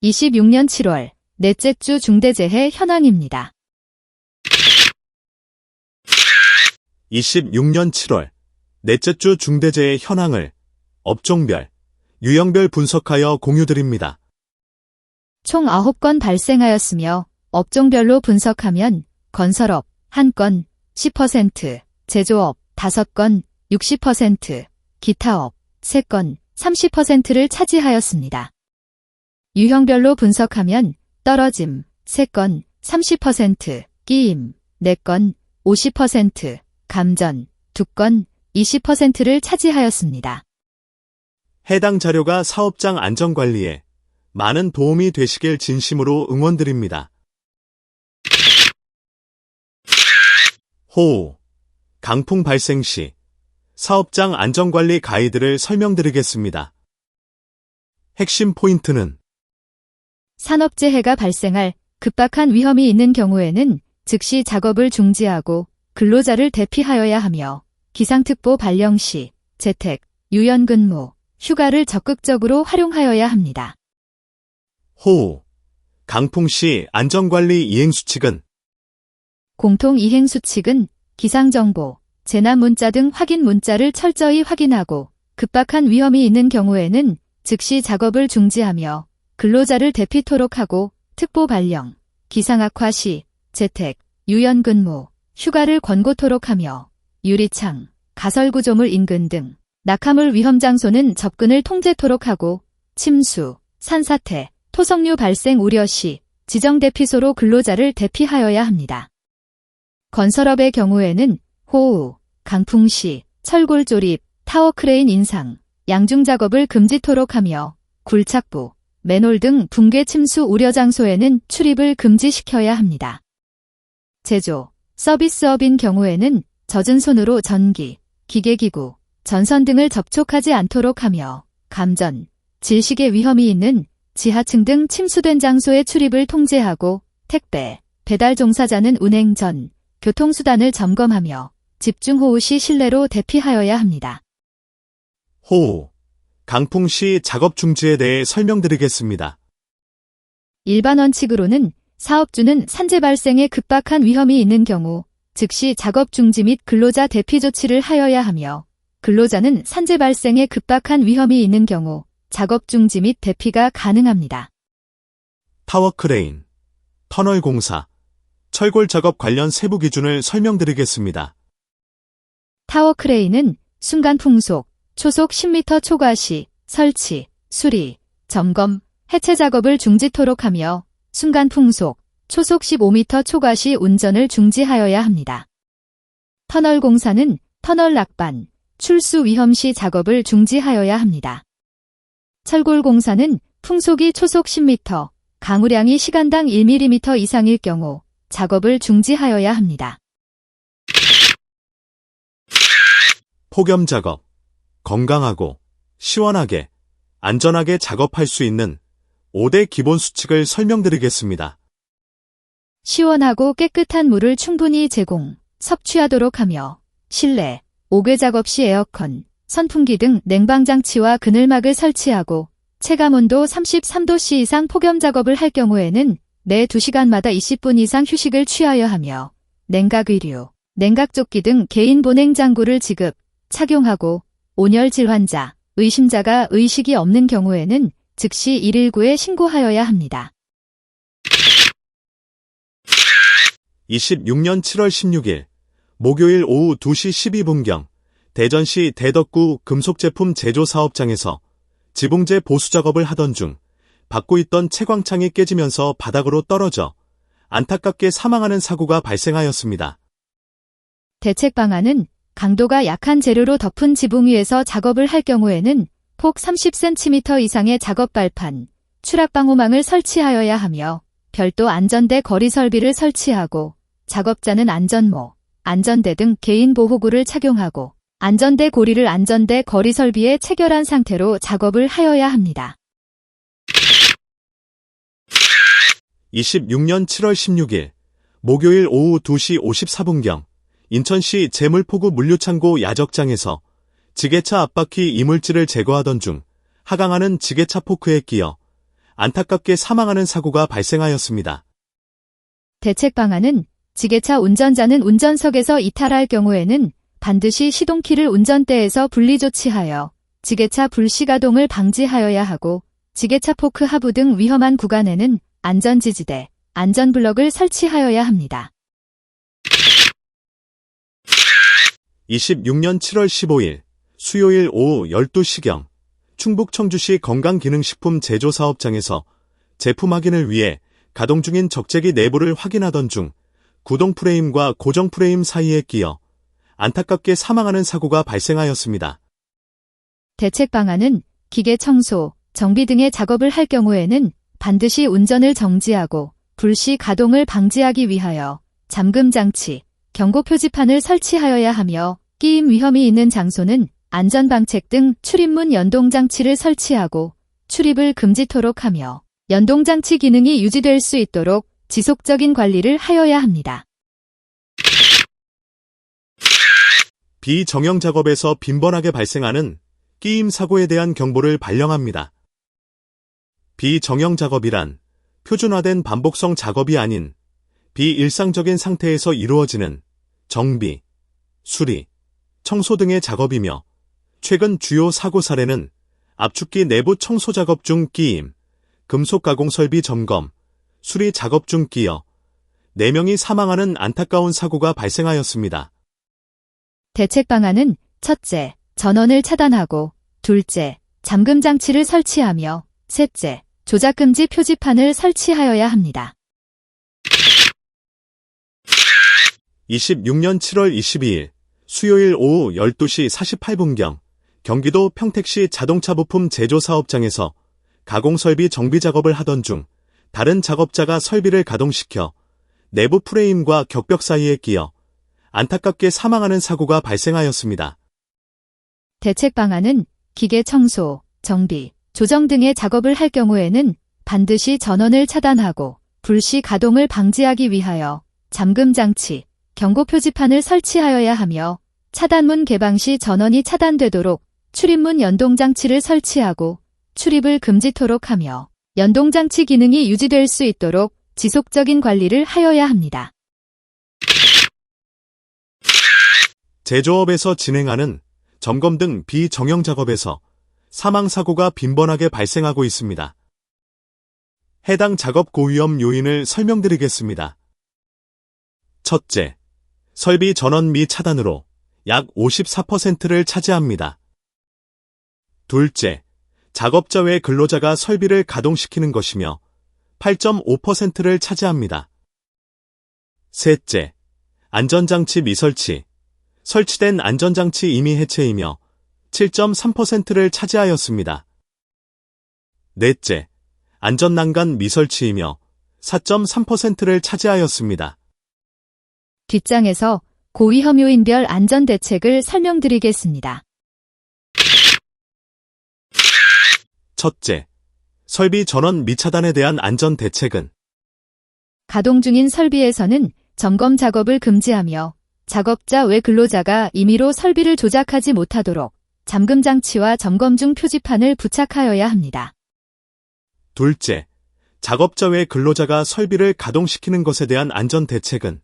26년 7월 넷째 주 중대재해 현황입니다. 26년 7월 넷째 주 중대재해 현황을 업종별, 유형별 분석하여 공유드립니다. 총 9건 발생하였으며 업종별로 분석하면 건설업 1건 10%, 제조업 5건 60%, 기타업 3건 30%를 차지하였습니다. 유형별로 분석하면 떨어짐 3건 30%, 끼임 4건 50%, 감전 2건 20%를 차지하였습니다. 해당 자료가 사업장 안전관리에 많은 도움이 되시길 진심으로 응원드립니다. 호우, 강풍 발생 시 사업장 안전관리 가이드를 설명드리겠습니다. 핵심 포인트는 산업재해가 발생할 급박한 위험이 있는 경우에는 즉시 작업을 중지하고 근로자를 대피하여야 하며 기상특보 발령 시 재택, 유연근무, 휴가를 적극적으로 활용하여야 합니다. 호우, 강풍 시 안전관리 이행수칙은 공통 이행수칙은 기상정보, 재난문자 등 확인 문자를 철저히 확인하고 급박한 위험이 있는 경우에는 즉시 작업을 중지하며 근로자를 대피토록 하고 특보 발령, 기상악화 시 재택, 유연근무, 휴가를 권고토록 하며 유리창, 가설구조물 인근 등 낙하물 위험 장소는 접근을 통제토록 하고 침수, 산사태, 토성류 발생 우려 시 지정 대피소로 근로자를 대피하여야 합니다. 건설업의 경우에는 호우, 강풍 시 철골 조립, 타워 크레인 인상, 양중 작업을 금지토록 하며 굴착부, 맨홀 등 붕괴 침수 우려 장소에는 출입을 금지시켜야 합니다. 제조, 서비스업인 경우에는 젖은 손으로 전기, 기계기구, 전선 등을 접촉하지 않도록 하며 감전, 질식의 위험이 있는 지하층 등 침수된 장소의 출입을 통제하고 택배, 배달 종사자는 운행 전 교통수단을 점검하며 집중호우 시 실내로 대피하여야 합니다. 호우, 강풍 시 작업 중지에 대해 설명드리겠습니다. 일반 원칙으로는 사업주는 산재 발생에 급박한 위험이 있는 경우 즉시 작업 중지 및 근로자 대피 조치를 하여야 하며 근로자는 산재 발생에 급박한 위험이 있는 경우 작업 중지 및 대피가 가능합니다. 타워 크레인, 터널 공사, 철골 작업 관련 세부 기준을 설명드리겠습니다. 타워 크레인은 순간 풍속, 초속 10m 초과 시 설치, 수리, 점검, 해체 작업을 중지토록 하며 순간 풍속, 초속 15m 초과 시 운전을 중지하여야 합니다. 터널 공사는 터널 낙반, 출수 위험 시 작업을 중지하여야 합니다. 철골 공사는 풍속이 초속 10m, 강우량이 시간당 1mm 이상일 경우 작업을 중지하여야 합니다. 폭염 작업, 건강하고 시원하게, 안전하게 작업할 수 있는 5대 기본 수칙을 설명드리겠습니다. 시원하고 깨끗한 물을 충분히 제공, 섭취하도록 하며 실내, 옥외 작업 시 에어컨, 선풍기 등 냉방장치와 그늘막을 설치하고 체감온도 33도씨 이상 폭염 작업을 할 경우에는 매 2시간마다 20분 이상 휴식을 취하여 하며 냉각의류, 냉각조끼 등 개인 보냉 장구를 지급, 착용하고 온열 질환자, 의심자가 의식이 없는 경우에는 즉시 119에 신고하여야 합니다. 26년 7월 16일 목요일 오후 2시 12분경 대전시 대덕구 금속제품 제조사업장에서 지붕재 보수 작업을 하던 중 받고 있던 채광창이 깨지면서 바닥으로 떨어져 안타깝게 사망하는 사고가 발생하였습니다. 대책 방안은 강도가 약한 재료로 덮은 지붕 위에서 작업을 할 경우에는 폭 30cm 이상의 작업 발판, 추락 방호망을 설치하여야 하며 별도 안전대 거리 설비를 설치하고 작업자는 안전모, 안전대 등 개인 보호구를 착용하고 안전대 고리를 안전대 거리 설비에 체결한 상태로 작업을 하여야 합니다. 26년 7월 16일 목요일 오후 2시 54분경 인천시 제물포구 물류창고 야적장에서 지게차 앞바퀴 이물질을 제거하던 중 하강하는 지게차 포크에 끼어 안타깝게 사망하는 사고가 발생하였습니다. 대책 방안은 지게차 운전자는 운전석에서 이탈할 경우에는 반드시 시동키를 운전대에서 분리 조치하여 지게차 불시가동을 방지하여야 하고 지게차 포크 하부 등 위험한 구간에는 안전지지대, 안전블럭을 설치하여야 합니다. 26년 7월 15일 수요일 오후 12시경 충북 청주시 건강기능식품 제조사업장에서 제품 확인을 위해 가동 중인 적재기 내부를 확인하던 중 구동 프레임과 고정 프레임 사이에 끼어 안타깝게 사망하는 사고가 발생하였습니다. 대책 방안은 기계 청소, 정비 등의 작업을 할 경우에는 반드시 운전을 정지하고 불시 가동을 방지하기 위하여 잠금 장치, 경고 표지판을 설치하여야 하며 끼임 위험이 있는 장소는 안전방책 등 출입문 연동장치를 설치하고 출입을 금지토록 하며 연동장치 기능이 유지될 수 있도록 지속적인 관리를 하여야 합니다. 비정형 작업에서 빈번하게 발생하는 끼임 사고에 대한 경보를 발령합니다. 비정형 작업이란 표준화된 반복성 작업이 아닌 비일상적인 상태에서 이루어지는 정비, 수리, 청소 등의 작업이며 최근 주요 사고 사례는 압축기 내부 청소 작업 중 끼임, 금속 가공 설비 점검, 수리 작업 중 끼어 4명이 사망하는 안타까운 사고가 발생하였습니다. 대책 방안은 첫째, 전원을 차단하고 둘째, 잠금 장치를 설치하며 셋째, 조작 금지 표지판을 설치하여야 합니다. 26년 7월 22일 수요일 오후 12시 48분경 경기도 평택시 자동차 부품 제조 사업장에서 가공 설비 정비 작업을 하던 중 다른 작업자가 설비를 가동시켜 내부 프레임과 격벽 사이에 끼어 안타깝게 사망하는 사고가 발생하였습니다. 대책 방안은 기계 청소, 정비, 조정 등의 작업을 할 경우에는 반드시 전원을 차단하고 불시 가동을 방지하기 위하여 잠금 장치, 경고 표지판을 설치하여야 하며 차단문 개방 시 전원이 차단되도록 출입문 연동장치를 설치하고 출입을 금지토록 하며 연동장치 기능이 유지될 수 있도록 지속적인 관리를 하여야 합니다. 제조업에서 진행하는 점검 등 비정형 작업에서 사망사고가 빈번하게 발생하고 있습니다. 해당 작업 고위험 요인을 설명드리겠습니다. 첫째, 설비 전원 미 차단으로 약 54%를 차지합니다. 둘째, 작업자 외 근로자가 설비를 가동시키는 것이며 8.5%를 차지합니다. 셋째, 안전장치 미설치, 설치된 안전장치 이미 해체이며 7.3%를 차지하였습니다. 넷째, 안전난간 미설치이며 4.3%를 차지하였습니다. 뒷장에서 고위험 요인별 안전대책을 설명드리겠습니다. 첫째, 설비 전원 미차단에 대한 안전대책은 가동 중인 설비에서는 점검 작업을 금지하며 작업자 외 근로자가 임의로 설비를 조작하지 못하도록 잠금 장치와 점검 중 표지판을 부착하여야 합니다. 둘째, 작업자 외 근로자가 설비를 가동시키는 것에 대한 안전대책은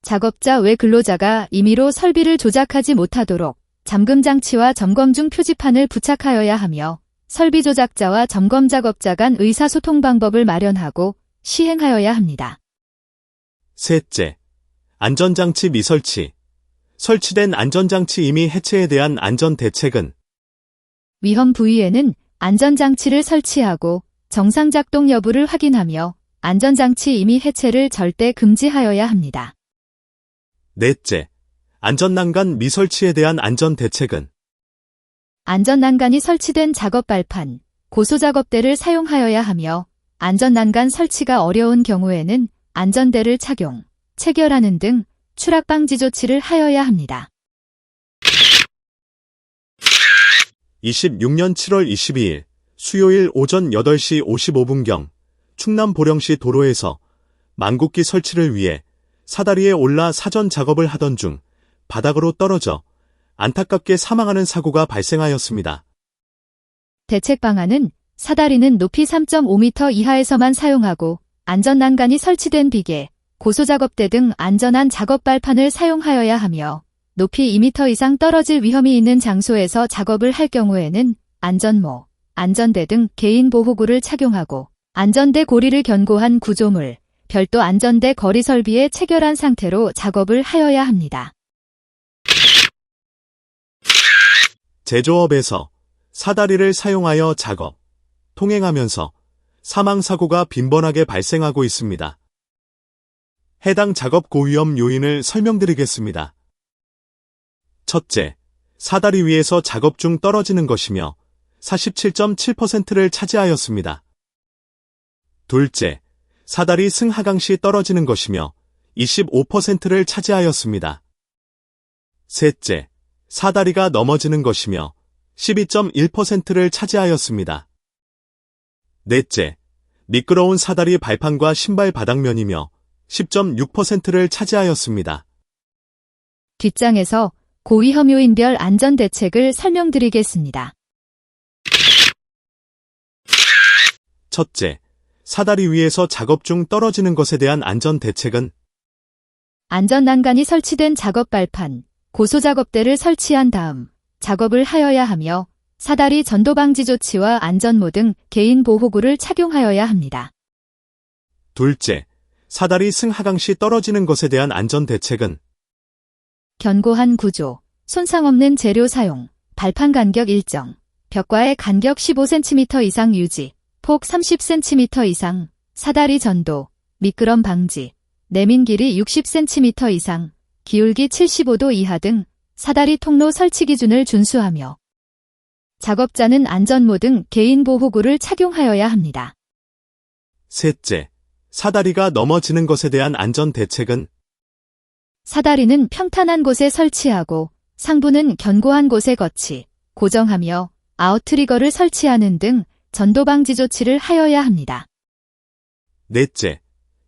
작업자 외 근로자가 임의로 설비를 조작하지 못하도록 잠금 장치와 점검 중 표지판을 부착하여야 하며 설비 조작자와 점검 작업자 간 의사소통 방법을 마련하고 시행하여야 합니다. 셋째, 안전장치 미설치, 설치된 안전장치 이미 해체에 대한 안전대책은 위험 부위에는 안전장치를 설치하고 정상 작동 여부를 확인하며 안전장치 이미 해체를 절대 금지하여야 합니다. 넷째, 안전난간 미설치에 대한 안전대책은 안전난간이 설치된 작업 발판, 고소작업대를 사용하여야 하며 안전난간 설치가 어려운 경우에는 안전대를 착용, 체결하는 등 추락 방지 조치를 하여야 합니다. 26년 7월 22일 수요일 오전 8시 55분경 충남 보령시 도로에서 망국기 설치를 위해 사다리에 올라 사전 작업을 하던 중 바닥으로 떨어져 안타깝게 사망하는 사고가 발생하였습니다. 대책 방안은 사다리는 높이 3.5m 이하에서만 사용하고 안전난간이 설치된 비계, 고소작업대 등 안전한 작업 발판을 사용하여야 하며 높이 2m 이상 떨어질 위험이 있는 장소에서 작업을 할 경우에는 안전모, 안전대 등 개인 보호구를 착용하고 안전대 고리를 견고한 구조물, 별도 안전대 거리 설비에 체결한 상태로 작업을 하여야 합니다. 제조업에서 사다리를 사용하여 작업, 통행하면서 사망사고가 빈번하게 발생하고 있습니다. 해당 작업 고위험 요인을 설명드리겠습니다. 첫째, 사다리 위에서 작업 중 떨어지는 것이며 47.7%를 차지하였습니다. 둘째, 사다리 승하강 시 떨어지는 것이며 25%를 차지하였습니다. 셋째, 사다리가 넘어지는 것이며 12.1%를 차지하였습니다. 넷째, 미끄러운 사다리 발판과 신발 바닥면이며 10.6%를 차지하였습니다. 뒷장에서 고위험 요인별 안전대책을 설명드리겠습니다. 첫째, 사다리 위에서 작업 중 떨어지는 것에 대한 안전대책은 안전난간이 설치된 작업 발판, 고소작업대를 설치한 다음 작업을 하여야 하며 사다리 전도 방지 조치와 안전모 등 개인 보호구를 착용하여야 합니다. 둘째, 사다리 승하강 시 떨어지는 것에 대한 안전대책은 견고한 구조, 손상 없는 재료 사용, 발판 간격 일정, 벽과의 간격 15cm 이상 유지, 폭 30cm 이상, 사다리 전도, 미끄럼 방지, 내민 길이 60cm 이상, 기울기 75도 이하 등 사다리 통로 설치 기준을 준수하며 작업자는 안전모 등 개인 보호구를 착용하여야 합니다. 셋째, 사다리가 넘어지는 것에 대한 안전대책은 사다리는 평탄한 곳에 설치하고 상부는 견고한 곳에 거치, 고정하며 아웃트리거를 설치하는 등 전도 방지 조치를 하여야 합니다. 넷째,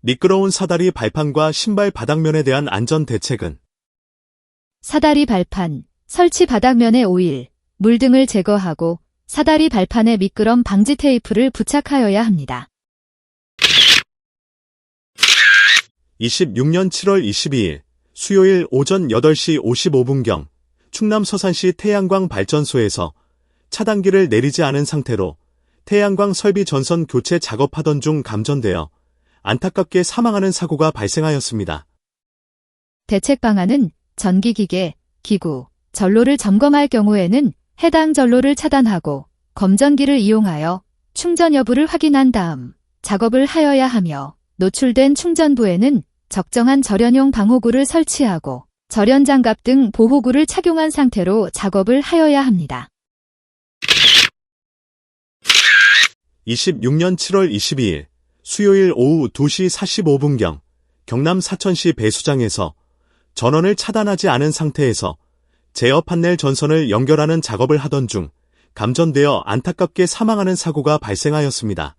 미끄러운 사다리 발판과 신발 바닥면에 대한 안전대책은 사다리 발판, 설치 바닥면에 오일, 물 등을 제거하고 사다리 발판에 미끄럼 방지 테이프를 부착하여야 합니다. 26년 7월 22일 수요일 오전 8시 55분경 충남 서산시 태양광 발전소에서 차단기를 내리지 않은 상태로 태양광 설비 전선 교체 작업하던 중 감전되어 안타깝게 사망하는 사고가 발생하였습니다. 대책 방안은 전기기계, 기구, 전로를 점검할 경우에는 해당 전로를 차단하고 검전기를 이용하여 충전 여부를 확인한 다음 작업을 하여야 하며 노출된 충전부에는 적정한 절연용 방호구를 설치하고 절연장갑 등 보호구를 착용한 상태로 작업을 하여야 합니다. 26년 7월 22일 수요일 오후 2시 45분경 경남 사천시 배수장에서 전원을 차단하지 않은 상태에서 제어 판넬 전선을 연결하는 작업을 하던 중 감전되어 안타깝게 사망하는 사고가 발생하였습니다.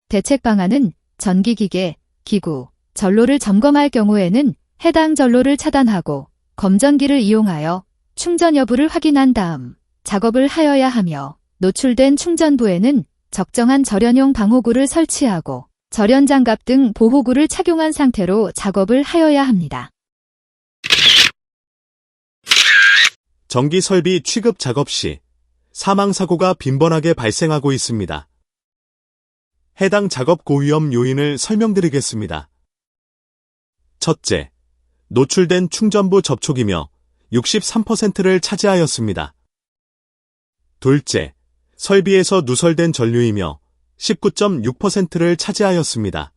대책 방안은 전기기계, 기구, 전로를 점검할 경우에는 해당 전로를 차단하고 검전기를 이용하여 충전 여부를 확인한 다음 작업을 하여야 하며 노출된 충전부에는 적정한 절연용 방호구를 설치하고 절연장갑 등 보호구를 착용한 상태로 작업을 하여야 합니다. 전기 설비 취급 작업 시 사망사고가 빈번하게 발생하고 있습니다. 해당 작업 고위험 요인을 설명드리겠습니다. 첫째, 노출된 충전부 접촉이며 63%를 차지하였습니다. 둘째, 설비에서 누설된 전류이며 19.6%를 차지하였습니다.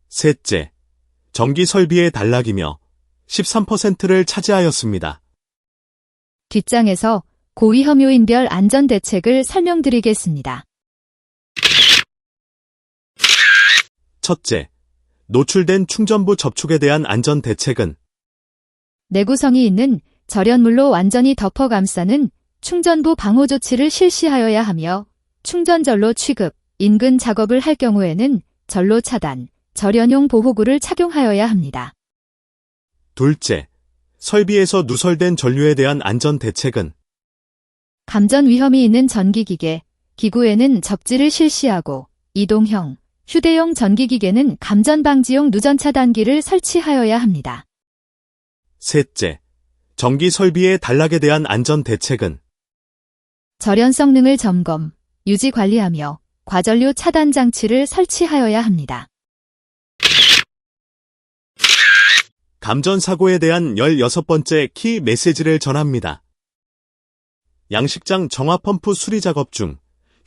셋째, 전기 설비의 단락이며 13%를 차지하였습니다. 뒷장에서 고위험 요인별 안전대책을 설명드리겠습니다. 첫째, 노출된 충전부 접촉에 대한 안전대책은 내구성이 있는 절연물로 완전히 덮어 감싸는 충전부 방호 조치를 실시하여야 하며 충전전로 취급, 인근 작업을 할 경우에는 전로 차단, 절연용 보호구를 착용하여야 합니다. 둘째, 설비에서 누설된 전류에 대한 안전대책은 감전 위험이 있는 전기기계, 기구에는 접지를 실시하고 이동형, 휴대용 전기기계는 감전방지용 누전차단기를 설치하여야 합니다. 셋째, 전기 설비의 단락에 대한 안전 대책은 절연 성능을 점검, 유지 관리하며 과전류 차단 장치를 설치하여야 합니다. 감전 사고에 대한 16번째 키 메시지를 전합니다. 양식장 정화 펌프 수리 작업 중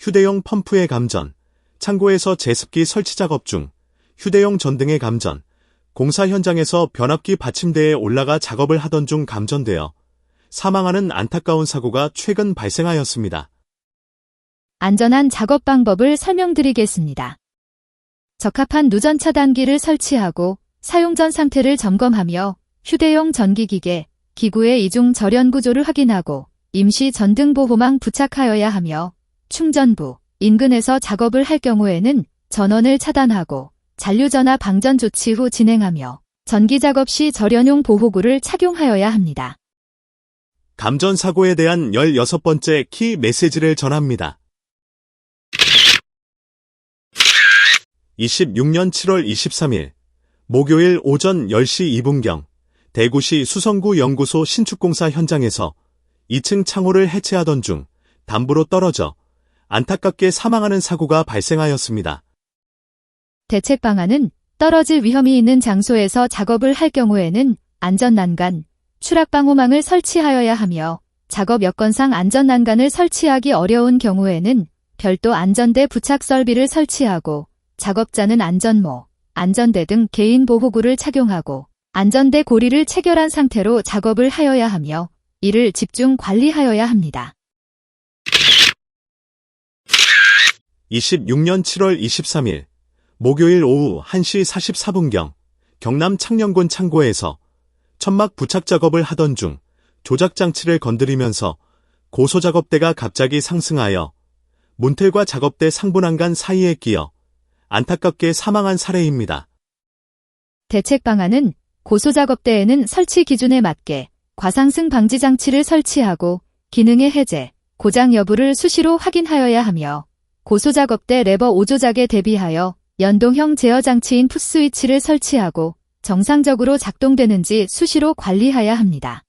휴대용 펌프의 감전, 창고에서 제습기 설치 작업 중 휴대용 전등의 감전, 공사 현장에서 변압기 받침대에 올라가 작업을 하던 중 감전되어 사망하는 안타까운 사고가 최근 발생하였습니다. 안전한 작업 방법을 설명드리겠습니다. 적합한 누전 차단기를 설치하고 사용 전 상태를 점검하며 휴대용 전기기계, 기구의 이중 절연 구조를 확인하고 임시 전등 보호망 부착하여야 하며 충전부, 인근에서 작업을 할 경우에는 전원을 차단하고 잔류전화 방전 조치 후 진행하며 전기 작업 시 절연용 보호구를 착용하여야 합니다. 감전 사고에 대한 16번째 키 메시지를 전합니다. 26년 7월 23일 목요일 오전 10시 2분경 대구시 수성구 연구소 신축공사 현장에서 2층 창호를 해체하던 중 담부로 떨어져 안타깝게 사망하는 사고가 발생하였습니다. 대책 방안은 떨어질 위험이 있는 장소에서 작업을 할 경우에는 안전난간, 추락방호망을 설치하여야 하며 작업 여건상 안전난간을 설치하기 어려운 경우에는 별도 안전대 부착 설비를 설치하고 작업자는 안전모, 안전대 등 개인 보호구를 착용하고 안전대 고리를 체결한 상태로 작업을 하여야 하며 이를 집중 관리하여야 합니다. 26년 7월 23일 목요일 오후 1시 44분경 경남 창녕군 창고에서 천막 부착 작업을 하던 중 조작장치를 건드리면서 고소작업대가 갑자기 상승하여 문틀과 작업대 상부난간 사이에 끼어 안타깝게 사망한 사례입니다. 대책 방안은 고소작업대에는 설치 기준에 맞게 과상승 방지 장치를 설치하고 기능의 해제, 고장 여부를 수시로 확인하여야 하며 고소작업대 레버 5조작에 대비하여 연동형 제어 장치인 풋스위치를 설치하고 정상적으로 작동되는지 수시로 관리해야 합니다.